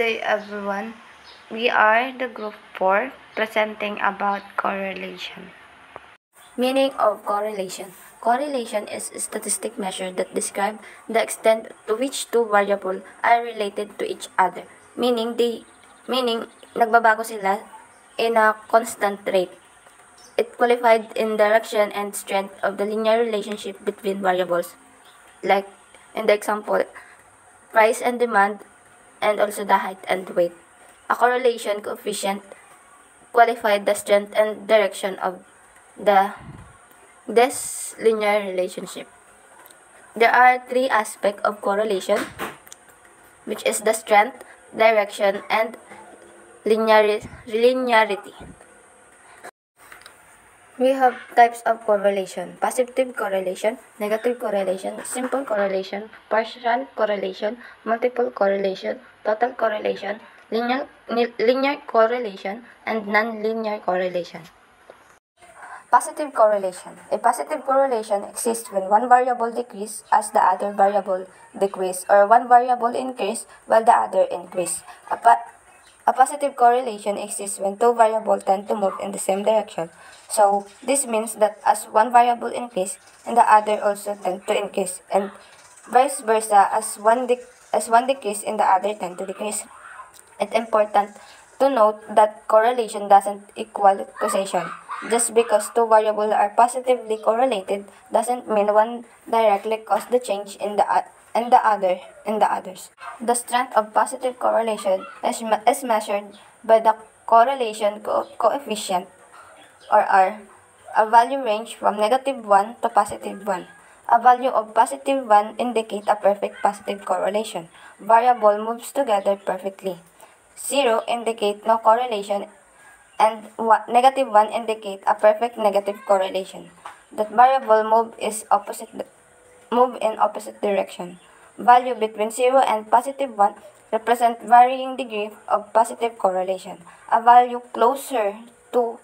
day everyone. We are the group 4 presenting about correlation. Meaning of correlation. Correlation is a statistic measure that describes the extent to which two variables are related to each other. Meaning nagbabago sila in a constant rate. It qualified in direction and strength of the linear relationship between variables. Like in the example, price and demand, and also the height and weight. A correlation coefficient qualified the strength and direction of this linear relationship. There are three aspects of correlation, which is the strength, direction, and linearity. We have types of correlation: positive correlation, negative correlation, simple correlation, partial correlation, multiple correlation, total correlation, linear correlation, and non-linear correlation. Positive correlation. A positive correlation exists when one variable decreases as the other variable decreases, or one variable increases while the other increases. A positive correlation exists when two variables tend to move in the same direction. So, this means that as one variable increases, and the other also tend to increase, and vice versa, as one decreases and the other tend to decrease. It's important to note that correlation doesn't equal causation. Just because two variables are positively correlated doesn't mean one directly caused the change in the others. The strength of positive correlation is measured by the correlation coefficient, or R. A value range from -1 to +1. A value of +1 indicates a perfect positive correlation. Variable moves together perfectly. 0 indicates no correlation, and -1 indicates a perfect negative correlation. That variable move in opposite direction. Value between 0 and +1 represent varying degree of positive correlation. A value closer to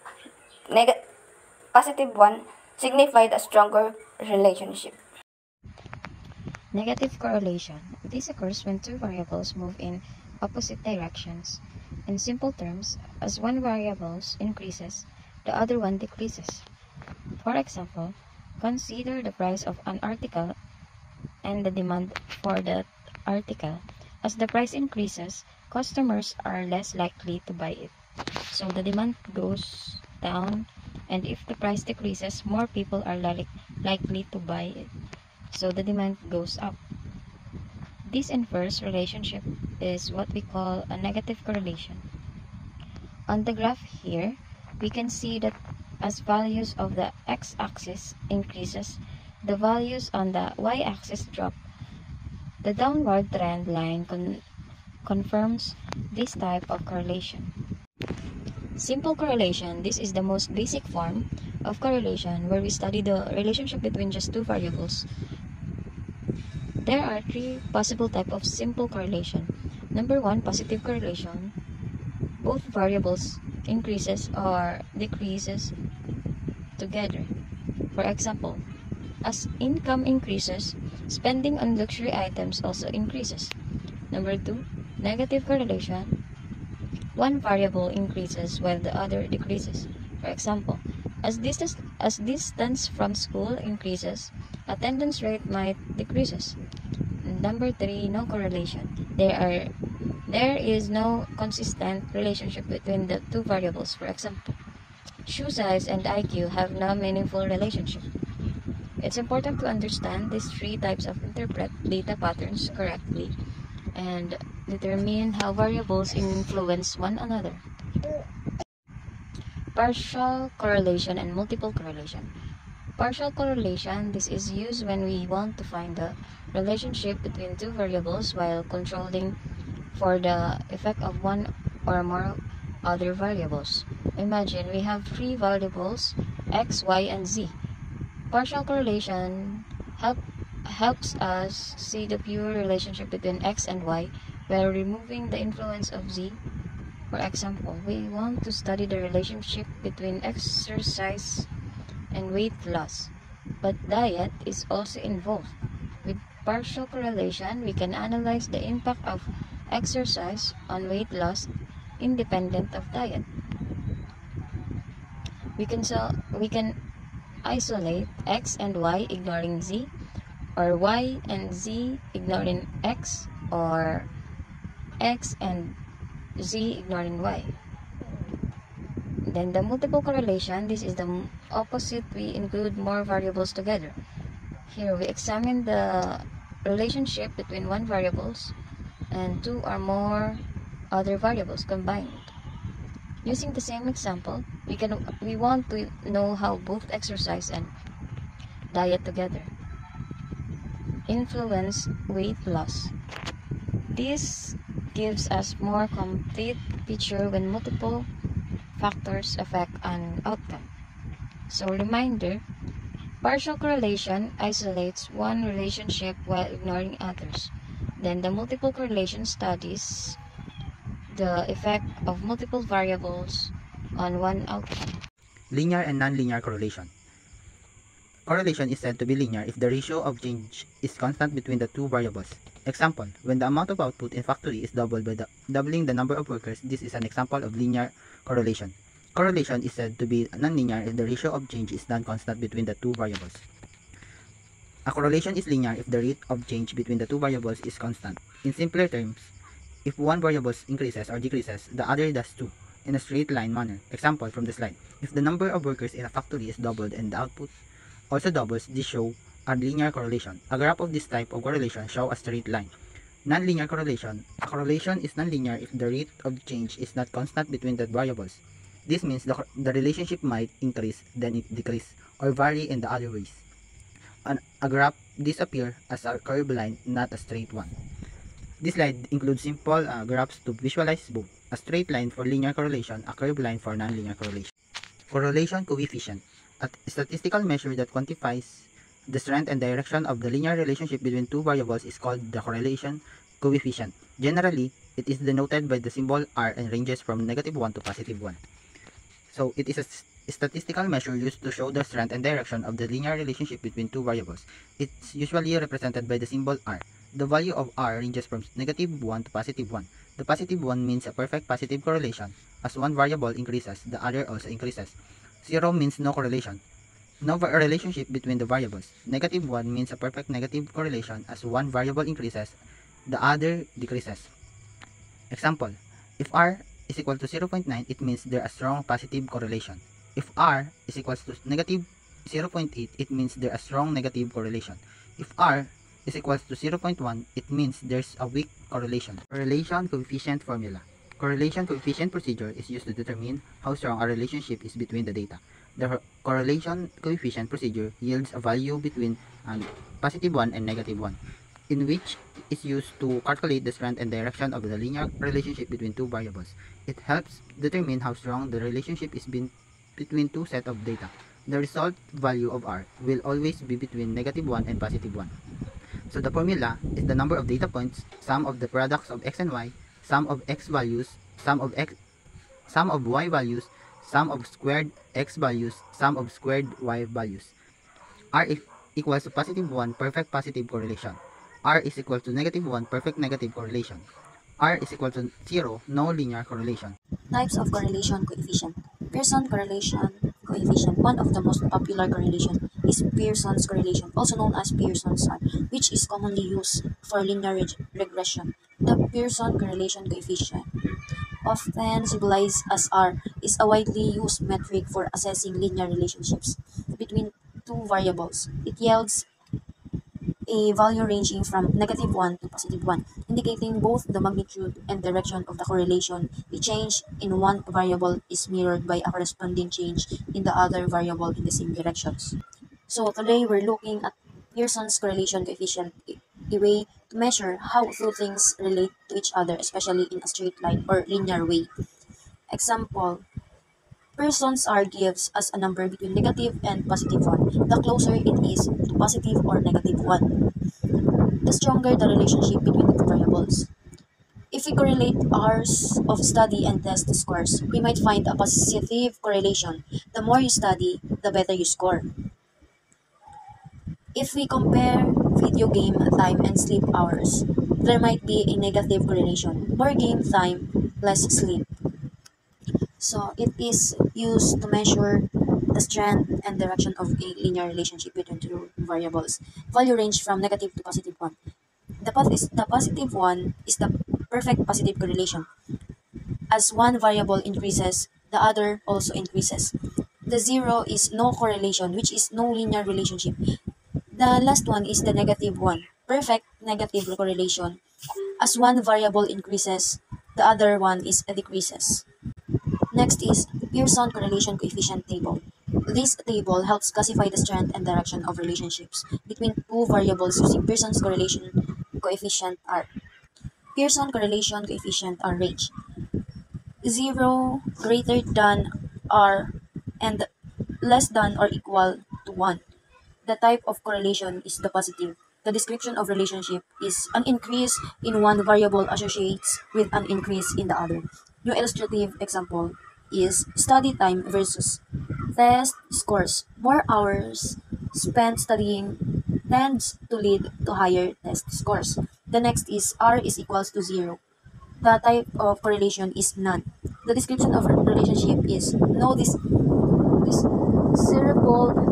+1 signified a stronger relationship. Negative correlation. This occurs when two variables move in opposite directions. In simple terms, as one variable increases, the other one decreases. For example, consider the price of an article and the demand for that article. As the price increases, customers are less likely to buy it. So the demand goes down, and if the price decreases, more people are likely to buy it. So the demand goes up. This inverse relationship is what we call a negative correlation. On the graph here, we can see that as values of the x-axis increases, the values on the y-axis drop. The downward trend line confirms this type of correlation. Simple correlation. This is the most basic form of correlation where we study the relationship between just two variables. There are three possible types of simple correlation. Number 1, positive correlation. Both variables increases or decreases together. For example, as income increases, spending on luxury items also increases. Number 2, negative correlation. One variable increases while the other decreases. For example, as distance from school increases, attendance rate might decreases. Number 3, no correlation. There is no consistent relationship between the two variables. For example, shoe size and IQ have no meaningful relationship. It's important to understand these three types of interpret data patterns correctly and determine how variables influence one another. Partial correlation and multiple correlation. Partial correlation, this is used when we want to find the relationship between two variables while controlling for the effect of one or more other variables. Imagine we have three variables, x, y, and z. Partial correlation helps us see the pure relationship between x and y while removing the influence of z. For example, we want to study the relationship between exercise and weight loss, but diet is also involved. With partial correlation, we can analyze the impact of exercise on weight loss independent of diet. We can isolate x and y ignoring z, or y and z ignoring x, or x and z ignoring y. Then the multiple correlation, this is the opposite. We include more variables together. Here we examine the relationship between one variables and two or more other variables combined. Using the same example, we want to know how both exercise and diet together influence weight loss. This gives us more complete picture when multiple factors affect an outcome. So reminder, partial correlation isolates one relationship while ignoring others. Then the multiple correlation studies the effect of multiple variables on one outcome. Linear and nonlinear correlation. Correlation is said to be linear if the ratio of change is constant between the two variables. Example, when the amount of output in factory is doubled by doubling the number of workers, this is an example of linear correlation. Correlation is said to be nonlinear if the ratio of change is non-constant between the two variables. A correlation is linear if the rate of change between the two variables is constant. In simpler terms, if one variable increases or decreases, the other does too, in a straight line manner. Example from the slide. If the number of workers in a factory is doubled and the output also doubles, this shows a linear correlation. A graph of this type of correlation shows a straight line. Nonlinear correlation. A correlation is nonlinear if the rate of change is not constant between the variables. This means the relationship might increase, then it decrease, or vary in the other ways. A graph disappears as a curved line, not a straight one. This slide includes simple graphs to visualize both. A straight line for linear correlation, a curved line for nonlinear correlation. Correlation coefficient. A statistical measure that quantifies the strength and direction of the linear relationship between two variables is called the correlation coefficient. Generally, it is denoted by the symbol R and ranges from -1 to +1. So, it is a statistical measure used to show the strength and direction of the linear relationship between two variables. It's usually represented by the symbol R. The value of R ranges from -1 to +1. The +1 means a perfect positive correlation. As one variable increases, the other also increases. 0 means no correlation, no relationship between the variables. -1 means a perfect negative correlation. As one variable increases, the other decreases. Example, if R is equal to 0.9, it means there is a strong positive correlation. If R is equal to -0.8, it means there is a strong negative correlation. If R is equal to 0.1, it means there's a weak correlation. Correlation coefficient formula. Correlation coefficient procedure is used to determine how strong a relationship is between the data. The correlation coefficient procedure yields a value between +1 and -1, in which is used to calculate the strength and direction of the linear relationship between two variables. It helps determine how strong the relationship is between two sets of data. The result value of R will always be between -1 and +1. So the formula is the number of data points, sum of the products of x and y, sum of x values, sum of y values, sum of squared x values, sum of squared y values. R equals to +1, perfect positive correlation. R is equal to -1, perfect negative correlation. R is equal to 0, no linear correlation. Types of correlation coefficient. Pearson correlation coefficient. One of the most popular correlation is Pearson's correlation, also known as Pearson's R, which is commonly used for linear regression. The Pearson correlation coefficient, often symbolized as R, is a widely used metric for assessing linear relationships between two variables. It yields a value ranging from -1 to +1, indicating both the magnitude and direction of the correlation. A change in one variable is mirrored by a corresponding change in the other variable in the same directions. So today we're looking at Pearson's correlation coefficient, a way to measure how two things relate to each other, especially in a straight line or linear way. Example, Pearson's R gives us a number between negative and +1. The closer it is to positive or -1, the stronger the relationship between the two variables. If we correlate hours of study and test scores, we might find a positive correlation. The more you study, the better you score. If we compare video game time and sleep hours, there might be a negative correlation. More game time, less sleep. So it is used to measure the strength and direction of a linear relationship between two variables. Value range from negative to positive one. The positive one is the perfect positive correlation. As one variable increases, the other also increases. The zero is no correlation, which is no linear relationship. The last one is the negative one, perfect negative correlation. As one variable increases, the other one is decreases. Next is Pearson correlation coefficient table. This table helps classify the strength and direction of relationships between two variables using Pearson's correlation coefficient R. Pearson correlation coefficient R range 0 greater than R and less than or equal to 1. The type of correlation is the positive. The description of relationship is an increase in one variable associates with an increase in the other. New illustrative example is study time versus test scores. More hours spent studying tends to lead to higher test scores. The next is R is equals to 0. The type of correlation is none. The description of a relationship is no discernible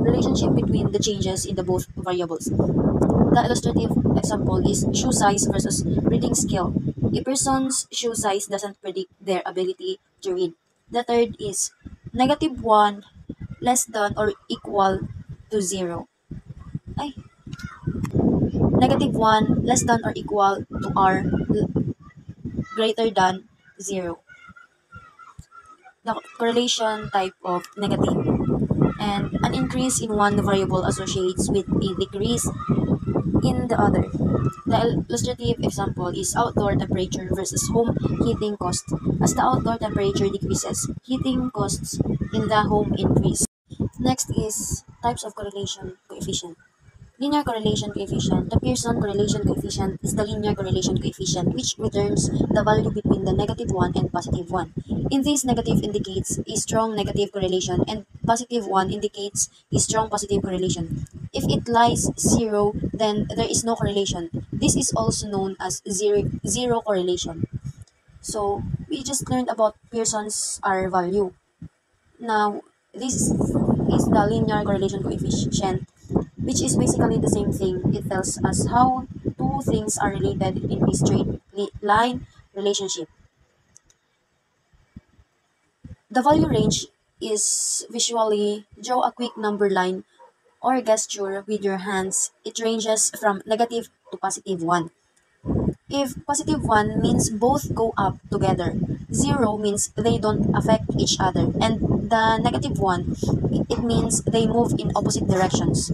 relationship between the changes in the both variables. The illustrative example is shoe size versus reading skill. A person's shoe size doesn't predict their ability to read. The third is negative 1 less than or equal to 0. Ay, negative 1 less than or equal to R greater than 0. The correlation type of negative, and an increase in one variable associates with a decrease in the other. The illustrative example is outdoor temperature versus home heating cost. As the outdoor temperature decreases, heating costs in the home increase. Next is types of correlation coefficient. Linear correlation coefficient. The Pearson correlation coefficient is the linear correlation coefficient which returns the value between the negative 1 and positive 1. In this, negative indicates a strong negative correlation and positive 1 indicates a strong positive correlation. If it lies 0, then there is no correlation. This is also known as zero correlation. So, we just learned about Pearson's R value. Now, this is the linear correlation coefficient, which is basically the same thing. It tells us how two things are related in a straight line relationship. The value range is visually draw a quick number line or gesture with your hands. It ranges from negative to positive 1. If positive 1 means both go up together, 0 means they don't affect each other, and the negative 1, it means they move in opposite directions.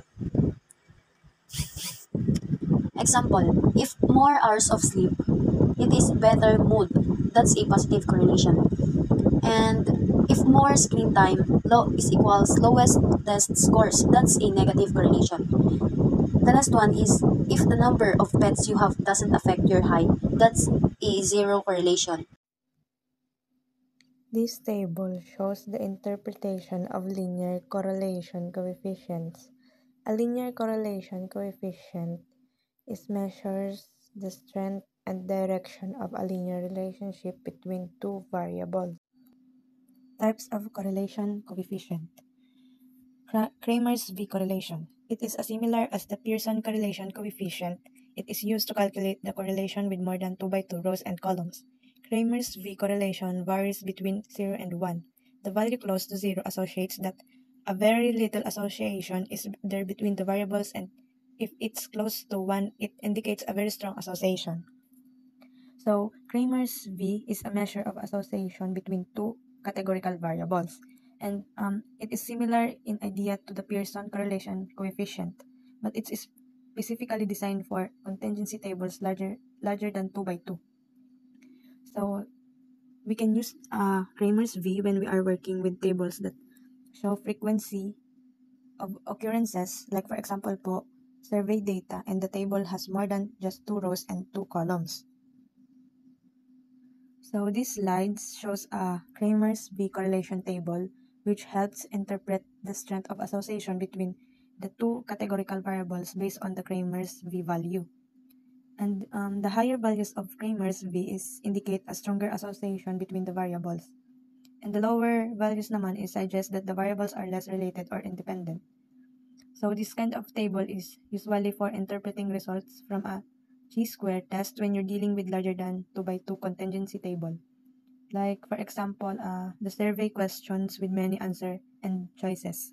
Example, if more hours of sleep, it is better mood. That's a positive correlation. And if more screen time low is equals lowest test scores, that's a negative correlation. The last one is if the number of pets you have doesn't affect your height, that's a zero correlation. This table shows the interpretation of linear correlation coefficients. A linear correlation coefficient measures the strength and direction of a linear relationship between two variables. Types of correlation coefficient. Kramer's V correlation. It is similar as the Pearson correlation coefficient. It is used to calculate the correlation with more than 2 by 2 rows and columns. Kramer's V correlation varies between 0 and 1. The value close to 0 associates that a very little association is there between the variables, and if it's close to 1, it indicates a very strong association. So, Kramer's V is a measure of association between two categorical variables. And it is similar in idea to the Pearson correlation coefficient, but it's specifically designed for contingency tables larger than 2 by 2. So, we can use Kramer's V when we are working with tables that show frequency of occurrences, like for example po, survey data, and the table has more than just 2 rows and 2 columns. So this slide shows a Kramer's V correlation table, which helps interpret the strength of association between the two categorical variables based on the Kramer's V value. And the higher values of Cramer's V is indicate a stronger association between the variables. And the lower values naman is suggest that the variables are less related or independent. So this kind of table is usually for interpreting results from a chi-square test when you're dealing with larger than 2 by 2 contingency table. Like for example, the survey questions with many answer and choices.